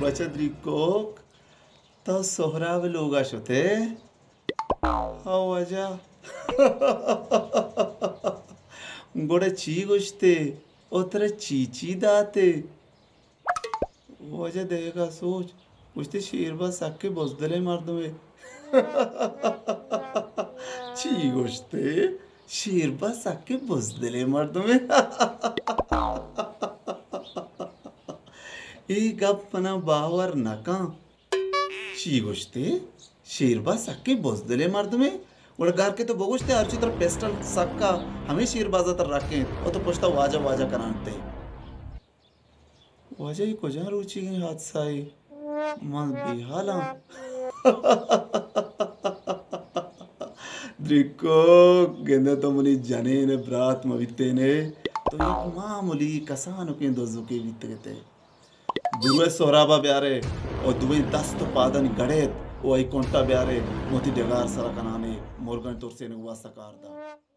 बचत रिकोक तो सोहराव लोगा शोते हाव आजा गोड़े ची गोश्ते ओतरे चीची दाते वजह देगा सोच उस्ते शेरबा साके बजदले मर्दमे ची गोश्ते शेरबा साके बजदले मर्दमे ए गप्पना बावर नका ची गोश्ते शेरबा साके बजदले मर्दमे और घर के तो बगुश्ते हर चित्र पेस्टल सक्का हमें शेरबाजा तर रखे और तो पुछता वाजा वाजा कराते वाजा ही कोजा रुचि के हाथ साई मन बेहाला द्रिको गेंदा तो मुनी जाने ने ब्रात मविते ने तो एक मामूली कसानो के दोजो के वितरते दुए सोहराबा ब्यारे और दुए दस्त पादन गड़ेत ओ आई कोंटा ब्यारे मोती डेगार सरा कनाने मोरगन तोर से ने वास्ता कारदा